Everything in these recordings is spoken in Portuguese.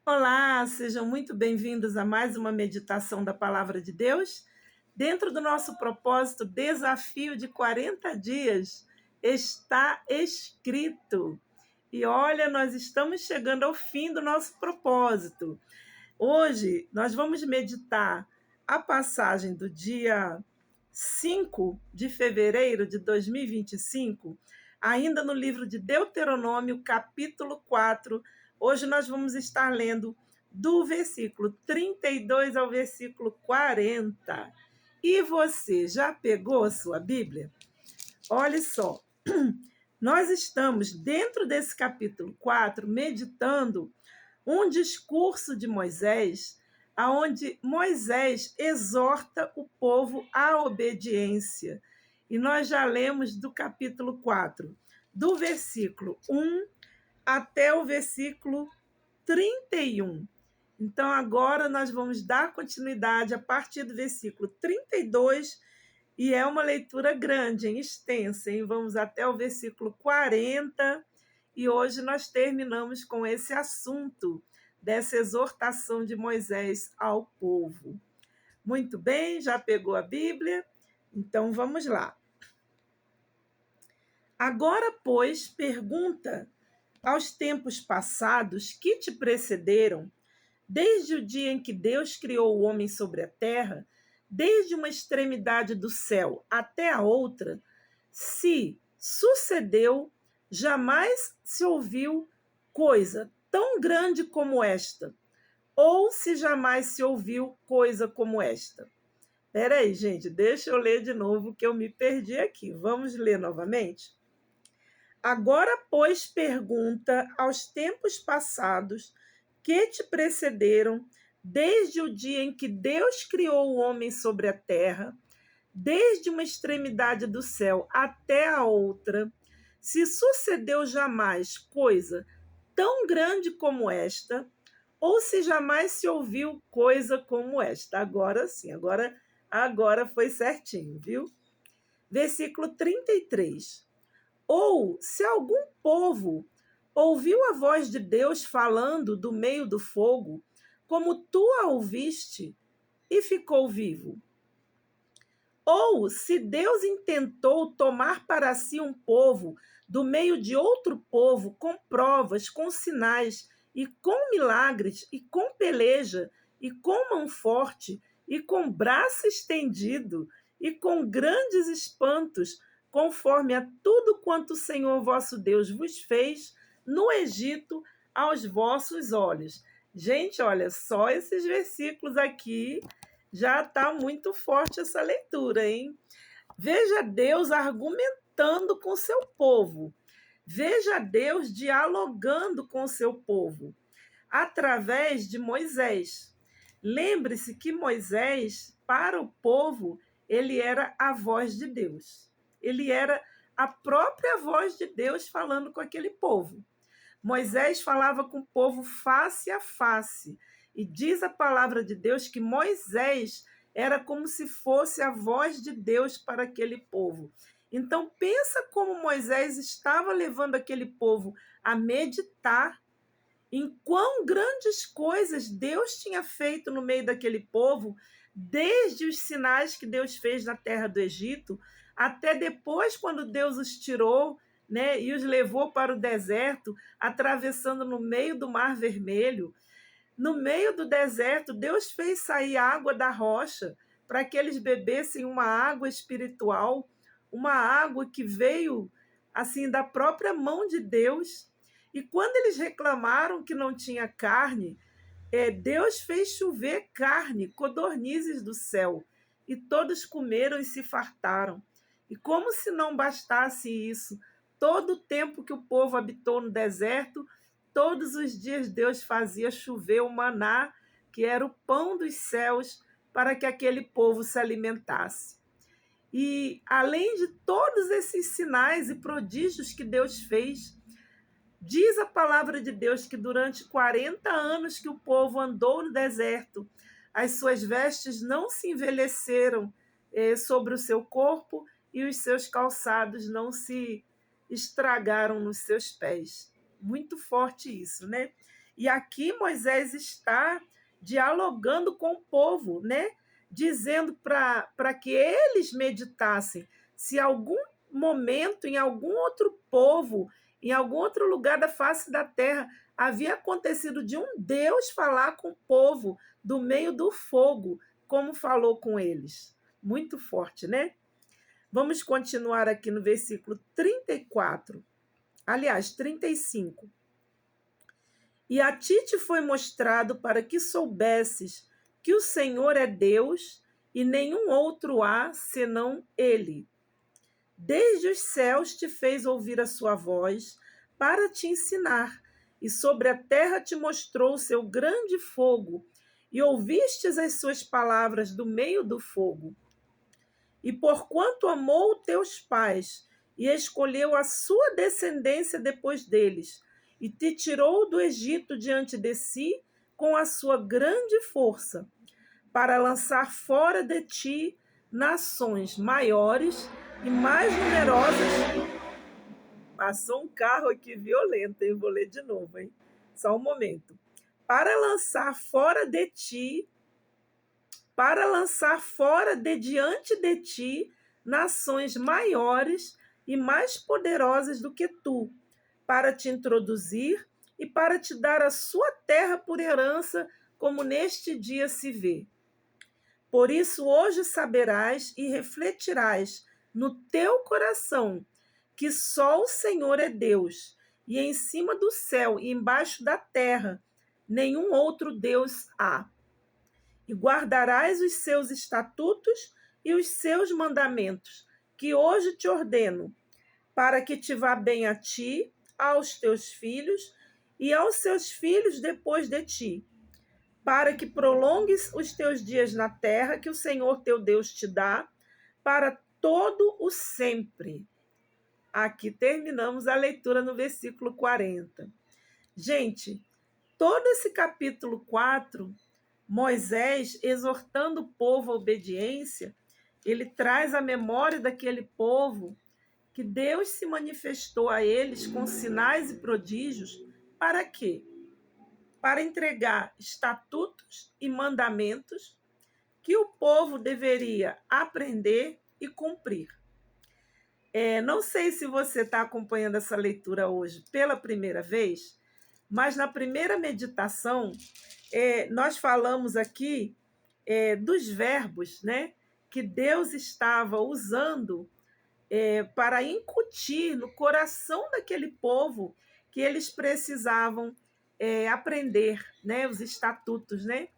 Olá, sejam muito bem-vindos a mais uma meditação da Palavra de Deus. Dentro do nosso propósito Desafio de 40 dias, está escrito. E olha, nós estamos chegando ao fim do nosso propósito. Hoje nós vamos meditar a passagem do dia 5 de fevereiro de 2025, ainda no livro de Deuteronômio, capítulo 4. Hoje nós vamos estar lendo do versículo 32 ao versículo 40. E você já pegou a sua Bíblia? Olha só, nós estamos dentro desse capítulo 4 meditando um discurso de Moisés, aonde Moisés exorta o povo à obediência. E nós já lemos do capítulo 4, do versículo 1 até o versículo 31. Então, agora nós vamos dar continuidade a partir do versículo 32, e é uma leitura grande, extensa, hein? Vamos até o versículo 40, e hoje nós terminamos com esse assunto dessa exortação de Moisés ao povo. Muito bem, já pegou a Bíblia? Então vamos lá. Agora, pois, pergunta aos tempos passados que te precederam, desde o dia em que Deus criou o homem sobre a terra, desde uma extremidade do céu até a outra, se sucedeu, jamais se ouviu coisa tão grande como esta, ou se jamais se ouviu coisa como esta. Espera aí, gente, deixa eu ler de novo que eu me perdi aqui. Vamos ler novamente? Agora, pois, pergunta aos tempos passados que te precederam, desde o dia em que Deus criou o homem sobre a terra, desde uma extremidade do céu até a outra, se sucedeu jamais coisa tão grande como esta, ou se jamais se ouviu coisa como esta. Agora sim, agora foi certinho, viu? Versículo 33. Ou se algum povo ouviu a voz de Deus falando do meio do fogo, como tu a ouviste, e ficou vivo. Ou se Deus intentou tomar para si um povo do meio de outro povo, com provas, com sinais, e com milagres, e com peleja, e com mão forte, e com braço estendido, e com grandes espantos, conforme a tudo quanto o Senhor vosso Deus vos fez no Egito aos vossos olhos. Gente, olha, só esses versículos aqui já está muito forte essa leitura, hein? Veja Deus argumentando com seu povo. Veja Deus dialogando com seu povo através de Moisés. Lembre-se que Moisés, para o povo, ele era a voz de Deus. Ele era a própria voz de Deus falando com aquele povo. Moisés falava com o povo face a face. E diz a palavra de Deus que Moisés era como se fosse a voz de Deus para aquele povo. Então, pensa como Moisés estava levando aquele povo a meditar em quão grandes coisas Deus tinha feito no meio daquele povo, desde os sinais que Deus fez na terra do Egito, até depois, quando Deus os tirou, né, e os levou para o deserto, atravessando no meio do Mar Vermelho. No meio do deserto, Deus fez sair água da rocha para que eles bebessem uma água espiritual, uma água que veio assim da própria mão de Deus. E quando eles reclamaram que não tinha carne, Deus fez chover carne, codornizes do céu, e todos comeram e se fartaram. E como se não bastasse isso, todo o tempo que o povo habitou no deserto, todos os dias Deus fazia chover o maná, que era o pão dos céus, para que aquele povo se alimentasse. E além de todos esses sinais e prodígios que Deus fez, diz a palavra de Deus que durante 40 anos que o povo andou no deserto, as suas vestes não se envelheceram sobre o seu corpo e os seus calçados não se estragaram nos seus pés. Muito forte isso, né? E aqui Moisés está dialogando com o povo, né? Dizendo para que eles meditassem se algum momento, em algum outro povo, em algum outro lugar da face da terra, havia acontecido de um Deus falar com o povo do meio do fogo, como falou com eles. Muito forte, né? Vamos continuar aqui no versículo 34. Aliás, 35. E a ti te foi mostrado para que soubesses que o Senhor é Deus e nenhum outro há senão Ele. Desde os céus te fez ouvir a sua voz para te ensinar, e sobre a terra te mostrou o seu grande fogo, e ouvistes as suas palavras do meio do fogo. E porquanto amou teus pais, e escolheu a sua descendência depois deles, e te tirou do Egito diante de si com a sua grande força, para lançar fora de ti nações maiores e mais numerosas. Passou um carro aqui violento, hein? Vou ler de novo, hein? Só um momento. Para lançar fora de diante de ti nações maiores e mais poderosas do que tu, para te introduzir e para te dar a sua terra por herança, como neste dia se vê. Por isso hoje saberás e refletirás no teu coração que só o Senhor é Deus, e em cima do céu e embaixo da terra nenhum outro Deus há. E guardarás os seus estatutos e os seus mandamentos, que hoje te ordeno, para que te vá bem a ti, aos teus filhos e aos seus filhos depois de ti, para que prolongues os teus dias na terra que o Senhor teu Deus te dá, para todo o sempre. Aqui terminamos a leitura no versículo 40. Gente, todo esse capítulo 4, Moisés exortando o povo à obediência, ele traz à memória daquele povo que Deus se manifestou a eles com sinais e prodígios. Para quê? Para entregar estatutos e mandamentos que o povo deveria aprender e cumprir. Não sei se você está acompanhando essa leitura hoje pela primeira vez, mas na primeira meditação nós falamos aqui dos verbos, né, que Deus estava usando para incutir no coração daquele povo que eles precisavam aprender, né, os estatutos, né,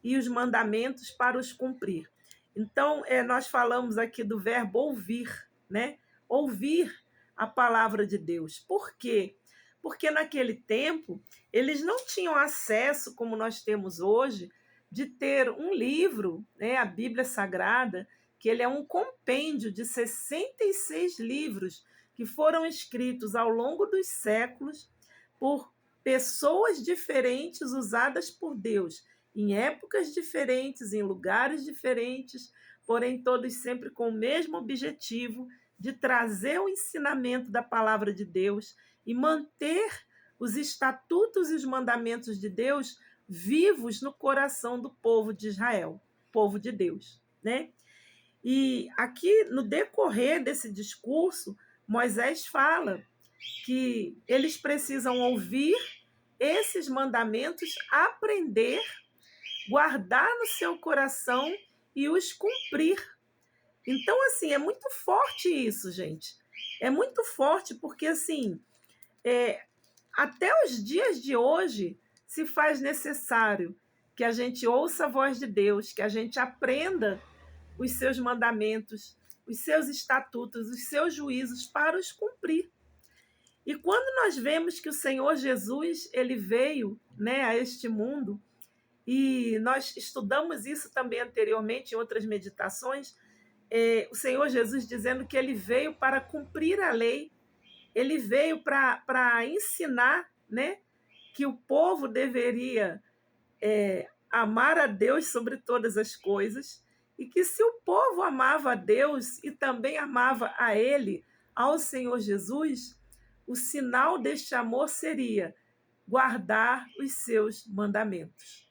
e os mandamentos para os cumprir. Então, nós falamos aqui do verbo ouvir, né? Ouvir a palavra de Deus. Por quê? Porque naquele tempo eles não tinham acesso, como nós temos hoje, de ter um livro, né, a Bíblia Sagrada, que ele é um compêndio de 66 livros que foram escritos ao longo dos séculos por pessoas diferentes usadas por Deus, em épocas diferentes, em lugares diferentes, porém todos sempre com o mesmo objetivo de trazer o ensinamento da palavra de Deus e manter os estatutos e os mandamentos de Deus vivos no coração do povo de Israel, povo de Deus, né? E aqui, no decorrer desse discurso, Moisés fala que eles precisam ouvir esses mandamentos, aprender, guardar no seu coração e os cumprir. Então, assim, é muito forte isso, gente. É muito forte porque, assim, até os dias de hoje se faz necessário que a gente ouça a voz de Deus, que a gente aprenda os seus mandamentos, os seus estatutos, os seus juízos para os cumprir. E quando nós vemos que o Senhor Jesus ele veio, né, a este mundo, e nós estudamos isso também anteriormente em outras meditações, o Senhor Jesus dizendo que ele veio para cumprir a lei, ele veio para ensinar, né, que o povo deveria amar a Deus sobre todas as coisas, e que se o povo amava a Deus e também amava a Ele, ao Senhor Jesus, o sinal deste amor seria guardar os seus mandamentos.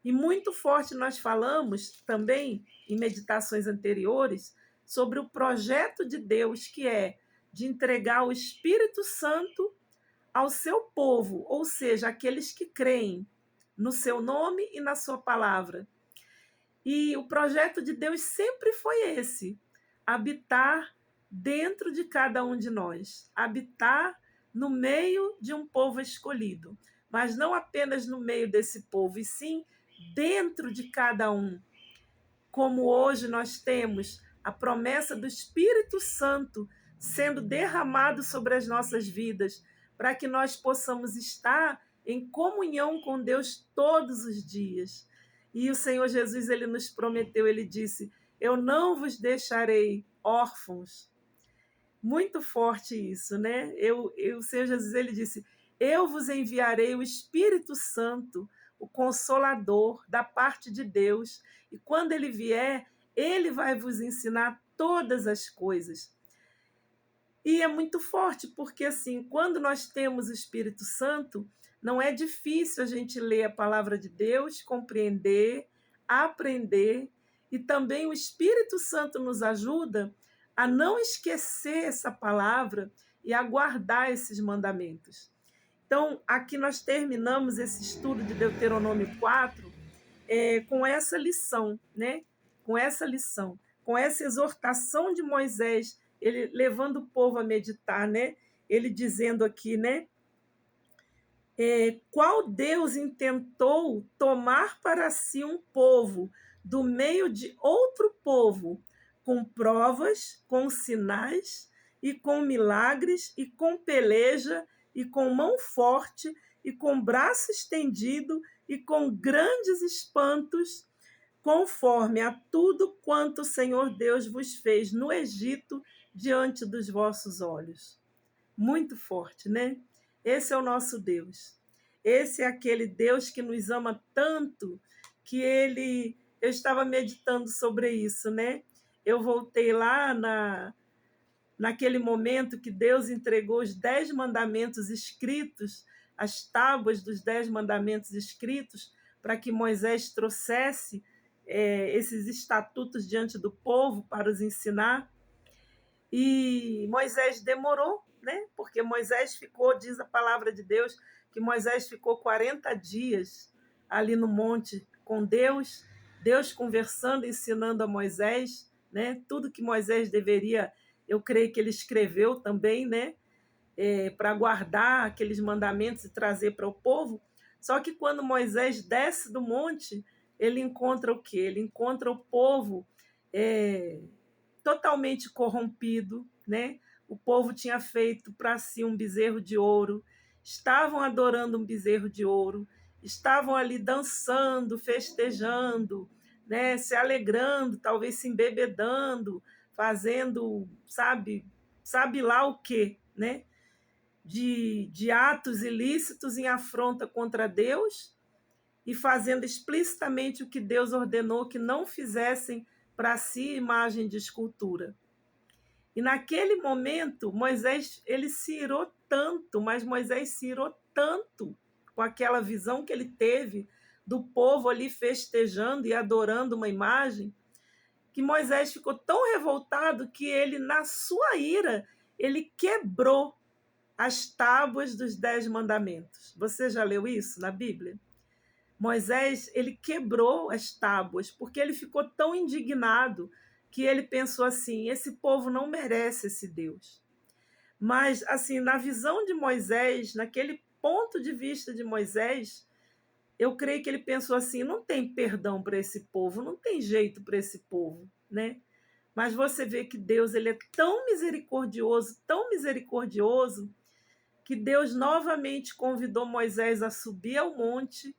E muito forte nós falamos também em meditações anteriores sobre o projeto de Deus, que é de entregar o Espírito Santo ao seu povo, ou seja, aqueles que creem no seu nome e na sua palavra. E o projeto de Deus sempre foi esse: habitar dentro de cada um de nós, habitar no meio de um povo escolhido, mas não apenas no meio desse povo, e sim dentro de cada um. Como hoje nós temos a promessa do Espírito Santo sendo derramado sobre as nossas vidas, para que nós possamos estar em comunhão com Deus todos os dias. E o Senhor Jesus, ele nos prometeu, ele disse: eu não vos deixarei órfãos. Muito forte isso, né? O Senhor Jesus, ele disse: eu vos enviarei o Espírito Santo, o Consolador da parte de Deus, e quando ele vier, ele vai vos ensinar todas as coisas. E é muito forte, porque assim, quando nós temos o Espírito Santo, não é difícil a gente ler a palavra de Deus, compreender, aprender, e também o Espírito Santo nos ajuda a não esquecer essa palavra e a guardar esses mandamentos. Então, aqui nós terminamos esse estudo de Deuteronômio 4 com essa lição, né? Com essa lição, com essa exortação de Moisés, ele levando o povo a meditar, né? Ele dizendo aqui, né? Qual Deus intentou tomar para si um povo do meio de outro povo, com provas, com sinais, e com milagres, e com peleja, e com mão forte, e com braço estendido, e com grandes espantos, conforme a tudo quanto o Senhor Deus vos fez no Egito, diante dos vossos olhos. Muito forte, né? Esse é o nosso Deus. Esse é aquele Deus que nos ama tanto que ele... Eu estava meditando sobre isso, né? Eu voltei lá naquele momento que Deus entregou os 10 mandamentos escritos, as tábuas dos 10 mandamentos escritos, para que Moisés trouxesse esses estatutos diante do povo para os ensinar. E Moisés demorou, né? Porque Moisés ficou, diz a palavra de Deus, que Moisés ficou 40 dias ali no monte com Deus, Deus conversando, ensinando a Moisés, né? Tudo que Moisés deveria, eu creio que ele escreveu também, né? Para guardar aqueles mandamentos e trazer para o povo. Só que quando Moisés desce do monte, ele encontra o quê? Ele encontra o povo totalmente corrompido, né? O povo tinha feito para si um bezerro de ouro, estavam adorando um bezerro de ouro, estavam ali dançando, festejando, né? Se alegrando, talvez se embebedando, fazendo, sabe lá o quê, né? De atos ilícitos em afronta contra Deus e fazendo explicitamente o que Deus ordenou que não fizessem para si imagem de escultura. E naquele momento, Moisés, ele se irou tanto, mas Moisés se irou tanto com aquela visão que ele teve do povo ali festejando e adorando uma imagem, que Moisés ficou tão revoltado que ele, na sua ira, ele quebrou as tábuas dos 10 mandamentos. Você já leu isso na Bíblia? Moisés, ele quebrou as tábuas, porque ele ficou tão indignado que ele pensou assim: esse povo não merece esse Deus. Mas, assim, na visão de Moisés, naquele ponto de vista de Moisés, eu creio que ele pensou assim: não tem perdão para esse povo, não tem jeito para esse povo, né? Mas você vê que Deus, ele é tão misericordioso, que Deus novamente convidou Moisés a subir ao monte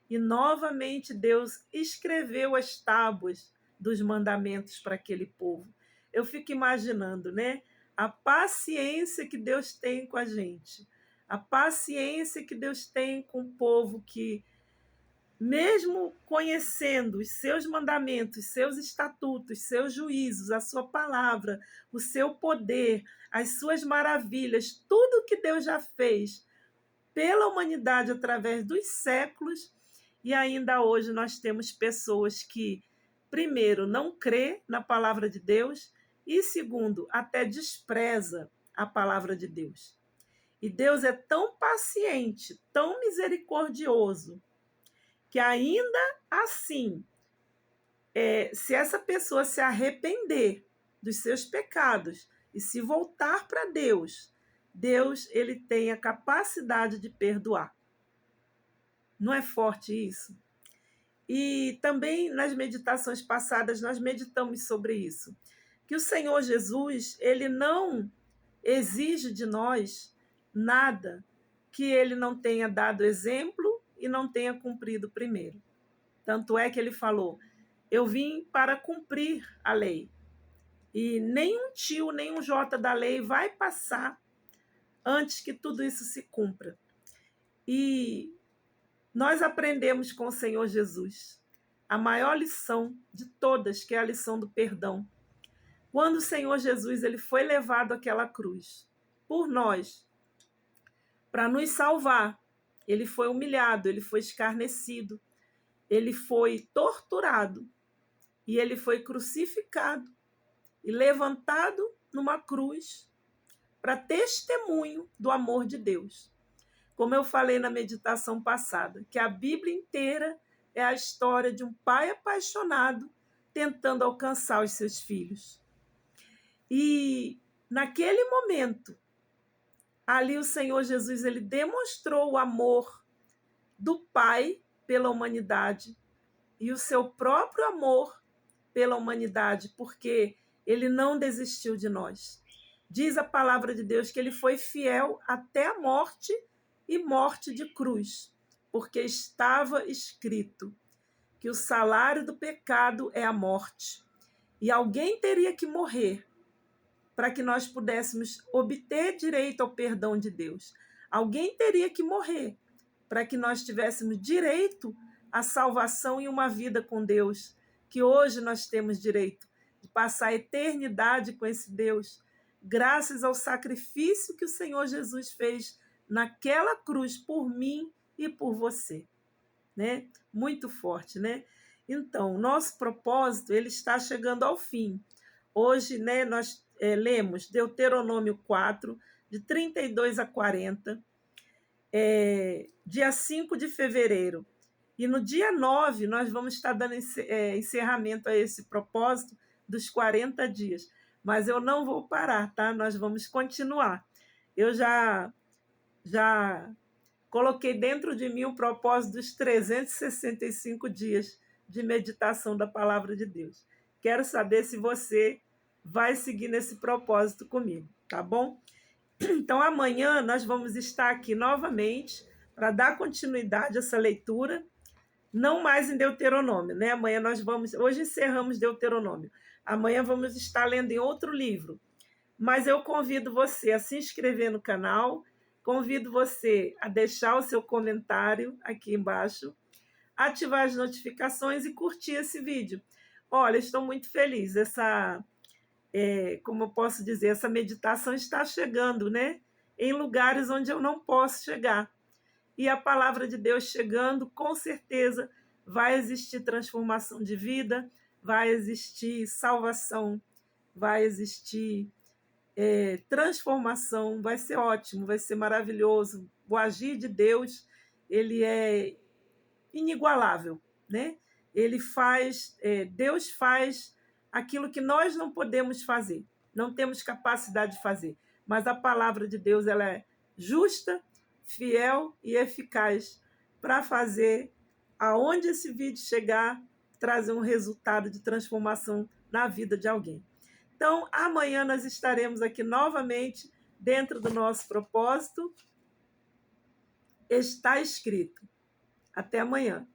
e novamente Deus escreveu as tábuas dos mandamentos para aquele povo. Eu fico imaginando, né? A paciência que Deus tem com a gente, a paciência que Deus tem com o povo que, mesmo conhecendo os seus mandamentos, seus estatutos, seus juízos, a sua palavra, o seu poder, as suas maravilhas, tudo que Deus já fez, pela humanidade através dos séculos, e ainda hoje nós temos pessoas que, primeiro, não crê na palavra de Deus e, segundo, até despreza a palavra de Deus. E Deus é tão paciente, tão misericordioso, que ainda assim, se essa pessoa se arrepender dos seus pecados e se voltar para Deus, Deus ele tem a capacidade de perdoar. Não é forte isso? E também nas meditações passadas nós meditamos sobre isso, que o Senhor Jesus, ele não exige de nós nada que ele não tenha dado exemplo e não tenha cumprido primeiro. Tanto é que ele falou: eu vim para cumprir a lei. E nenhum tio, nenhum jota da lei vai passar antes que tudo isso se cumpra. E nós aprendemos com o Senhor Jesus a maior lição de todas, que é a lição do perdão. Quando o Senhor Jesus ele foi levado àquela cruz por nós, para nos salvar, ele foi humilhado, ele foi escarnecido, ele foi torturado e ele foi crucificado e levantado numa cruz para testemunho do amor de Deus. Como eu falei na meditação passada, que a Bíblia inteira é a história de um pai apaixonado tentando alcançar os seus filhos. E naquele momento, ali o Senhor Jesus ele demonstrou o amor do Pai pela humanidade e o seu próprio amor pela humanidade, porque ele não desistiu de nós. Diz a palavra de Deus que ele foi fiel até a morte e morte de cruz, porque estava escrito que o salário do pecado é a morte. E alguém teria que morrer para que nós pudéssemos obter direito ao perdão de Deus. Alguém teria que morrer para que nós tivéssemos direito à salvação e uma vida com Deus, que hoje nós temos direito de passar a eternidade com esse Deus, graças ao sacrifício que o Senhor Jesus fez naquela cruz por mim e por você, né? Muito forte, né? Então, nosso propósito ele está chegando ao fim. Hoje, né, nós lemos Deuteronômio 4, de 32 a 40, dia 5 de fevereiro. E no dia 9, nós vamos estar dando encerramento a esse propósito dos 40 dias. Mas eu não vou parar, tá? Nós vamos continuar. Eu já coloquei dentro de mim o propósito dos 365 dias de meditação da palavra de Deus. Quero saber se você vai seguir nesse propósito comigo, tá bom? Então, amanhã nós vamos estar aqui novamente para dar continuidade a essa leitura, não mais em Deuteronômio, né? Amanhã hoje encerramos Deuteronômio. Amanhã vamos estar lendo em outro livro. Mas eu convido você a se inscrever no canal, convido você a deixar o seu comentário aqui embaixo, ativar as notificações e curtir esse vídeo. Olha, estou muito feliz. Como eu posso dizer, essa meditação está chegando, né? Em lugares onde eu não posso chegar. E a palavra de Deus chegando, com certeza vai existir transformação de vida, vai existir salvação, vai existir transformação, vai ser ótimo, vai ser maravilhoso. O agir de Deus, ele é inigualável, né? Deus faz aquilo que nós não podemos fazer, não temos capacidade de fazer, mas a palavra de Deus ela é justa, fiel e eficaz para fazer, aonde esse vídeo chegar, trazer um resultado de transformação na vida de alguém. Então, amanhã nós estaremos aqui novamente dentro do nosso propósito. Está escrito. Até amanhã.